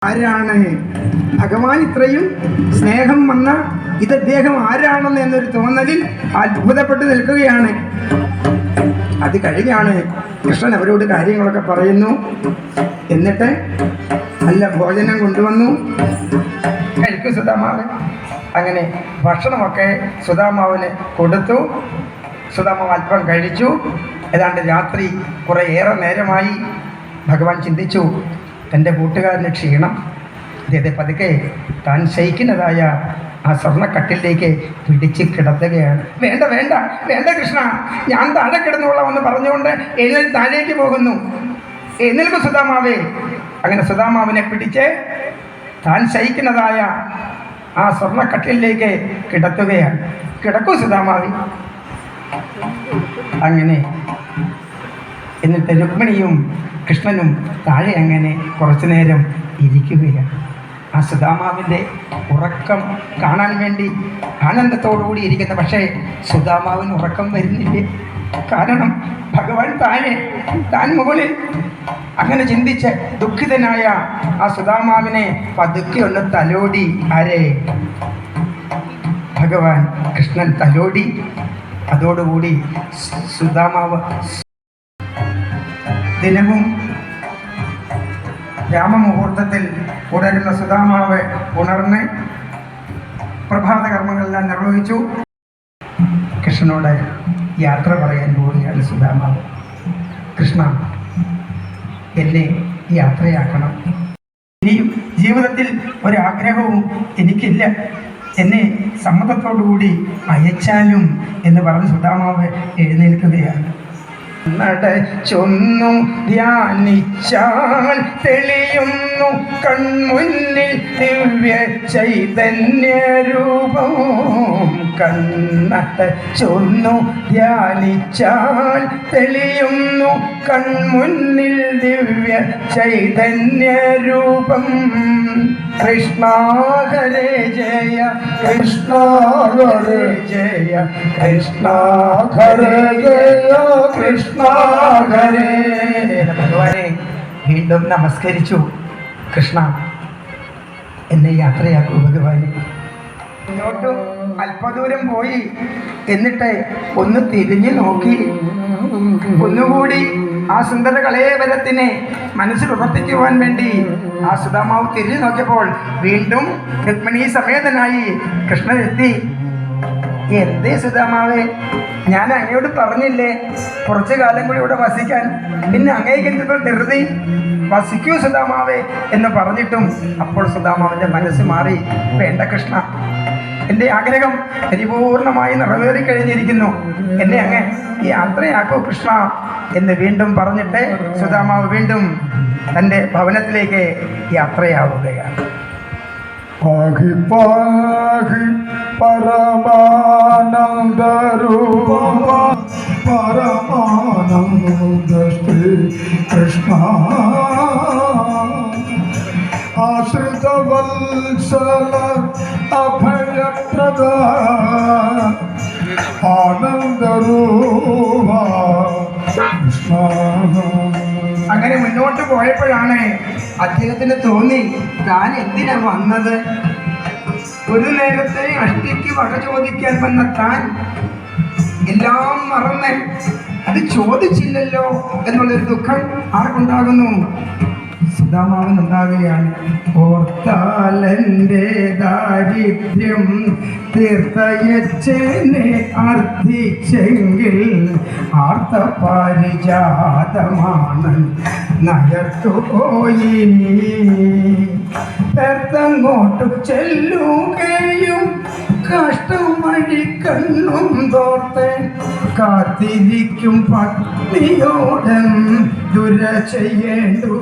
ആരാണ് ഭഗവാൻ ഇത്രയും സ്നേഹം വന്ന ഇത് അദ്ദേഹം ആരാണെന്ന് എന്നൊരു തോന്നലിൽ അത്ഭുതപ്പെട്ട് നിൽക്കുകയാണ്. അത് കഴിഞ്ഞാണ് കൃഷ്ണൻ അവരോട് കാര്യങ്ങളൊക്കെ പറയുന്നു. എന്നിട്ട് നല്ല ഭോജനം കൊണ്ടുവന്നു. കഴിക്കൂ സുധാമാവ്. അങ്ങനെ ഭക്ഷണമൊക്കെ സുധാമാവിന് കൊടുത്തു. സുധാമാവ് അല്പം കഴിച്ചു. ഏതാണ്ട് രാത്രി കുറേയേറെ നേരമായി. ഭഗവാൻ ചിന്തിച്ചു, തൻ്റെ കൂട്ടുകാരന് ക്ഷീണം, അദ്ദേഹത്തെ പതുക്കെ താൻ ശയിക്കുന്നതായ ആ സ്വർണ്ണക്കട്ടിലേക്ക് പിടിച്ച് കിടത്തുകയാണ്. വേണ്ട വേണ്ട വേണ്ട കൃഷ്ണ, ഞാൻ താഴെ കിടന്നുകൊള്ളാം എന്ന് പറഞ്ഞുകൊണ്ട് എഴുന്നേൽ താഴേക്ക് പോകുന്നു. എഴുന്നേൽക്കും സുധാമാവേ. അങ്ങനെ സുധാമാവിനെ പിടിച്ച് താൻ ശയിക്കുന്നതായ ആ സ്വർണ്ണക്കട്ടിലേക്ക് കിടത്തുകയാണ്. കിടക്കൂ സുധാമാവി. അങ്ങനെ എന്നിട്ട് രുക്മിണിയും കൃഷ്ണനും താഴെ അങ്ങനെ കുറച്ചു നേരം ഇരിക്കുകയാണ്. ആ സുധാമാവിൻ്റെ ഉറക്കം കാണാൻ വേണ്ടി ആനന്ദത്തോടുകൂടി ഇരിക്കുന്ന, പക്ഷേ സുധാമാവിന് ഉറക്കം വരുന്നില്ലേ? കാരണം ഭഗവാൻ താഴെ, താൻ മുകളിൽ. അങ്ങനെ ചിന്തിച്ച് ദുഃഖിതനായ ആ സുധാമാവിനെ പതുക്കെ ഒന്ന് തലോടി. ആരെ? ഭഗവാൻ കൃഷ്ണൻ തലോടി. അതോടുകൂടി സുധാമാവ് ദിനവും രാമമുഹൂർത്തത്തിൽ ഉണരുന്ന സുധാമാവ് ഉണർന്ന് പ്രഭാത കർമ്മങ്ങളെല്ലാം നിർവഹിച്ചു. കൃഷ്ണനോട് യാത്ര പറയാൻ പോവുകയാണ് സുധാമാവ്. കൃഷ്ണ, എന്നെ യാത്രയാക്കണം. ഇനിയും ജീവിതത്തിൽ ഒരാഗ്രഹവും എനിക്കില്ല. എന്നെ സമ്മതത്തോടുകൂടി അയച്ചാലും എന്ന് പറഞ്ഞ് സുധാമാവ് എഴുന്നേൽക്കുകയാണ്. നടച്ചൊന്നു ധ്യാനിച്ചാൽ തെളിയുന്നു കൺമുന്നിൽ ദിവ്യ ചൈതന്യരൂപം. കണ്ണടച്ചൊന്നു ധ്യാനിച്ചാൽ തെളിയുന്നു കൺമുന്നിൽ ദിവ്യ ചൈതന്യരൂപം. കൃഷ്ണ ഹരേ ജയ കൃഷ്ണ ഹരേ ജയ കൃഷ്ണ ഹരേ ജയ കൃഷ്ണ ഹരേ. ഭഗവാനെ വീണ്ടും നമസ്കരിച്ചു. കൃഷ്ണ, എന്നെ യാത്രയാക്കൂ ഭഗവാനെ. മുന്നോട്ട് അല്പദൂരം പോയി. എന്നിട്ട് ഒന്ന് തിരിഞ്ഞു നോക്കി. ഒന്നുകൂടി ആ സുന്ദര കളേവരത്തിനെ മനസ്സിൽ ഉറപ്പിക്കുവാൻ വേണ്ടി ആ സുധാമാവ് തിരിഞ്ഞു നോക്കിയപ്പോൾ വീണ്ടും രുക്മിണി സമേതനായി കൃഷ്ണനെത്തി. എന്തേ സുധാമാവേ, ഞാൻ അങ്ങയോട് പറഞ്ഞില്ലേ കുറച്ചു കാലം കൂടി ഇവിടെ വസിക്കാൻ? പിന്നെ അങ്ങേക്ക് എന്തിപ്പോൾ ധൃതി? വസിക്കൂ സുധാമാവേ എന്ന് പറഞ്ഞിട്ടും അപ്പോൾ സുധാമാവിൻ്റെ മനസ്സ് മാറി. വേണ്ട കൃഷ്ണ, എൻ്റെ ആഗ്രഹം പരിപൂർണമായി നിറവേറിക്കഴിഞ്ഞിരിക്കുന്നു. എന്നെ അങ്ങ് യാത്രയാക്കൂ കൃഷ്ണ എന്ന് വീണ്ടും പറഞ്ഞിട്ട് സുധാമാവ് വീണ്ടും തൻ്റെ ഭവനത്തിലേക്ക് യാത്രയാവുകയാണ്. പാഹി പാഹി പരമാനന്ദരൂപ പരമാനന്ദശ്രീ കൃഷ്ണ ആശ്രിതവത്സല അഭയപ്രദ ആനന്ദരൂപ കൃഷ്ണ. അങ്ങനെ മുന്നോട്ട് പോയപ്പോഴാണ് അദ്ദേഹത്തിന് തോന്നി, താൻ എന്തിനാ വന്നത്? ഒരു നേരത്തെ അഷ്ടിക്ക് വക ചോദിക്കാൻ വന്ന താൻ എല്ലാം മറന്ന് അത് ചോദിച്ചില്ലല്ലോ എന്നുള്ളൊരു ദുഃഖം ആർക്കുണ്ടാകുന്നു? സുധാമാവനുണ്ടാകുകയാണ്. ഓർത്താലെൻ്റെ ദാരിദ്ര്യം തീർത്തയച്ചെന്നെ അർത്ഥിച്ചെങ്കിൽ ആർത്തപാരിജാതമാണ് നയർത്തുപോയി. പെർത്തങ്ങോട്ടു ചെല്ലുകയും കഷ്ടമഴി കണ്ണും തോർത്ത് കാത്തിരിക്കും പത്നിയോടൻ ദുര ചെയ്യേണ്ടു.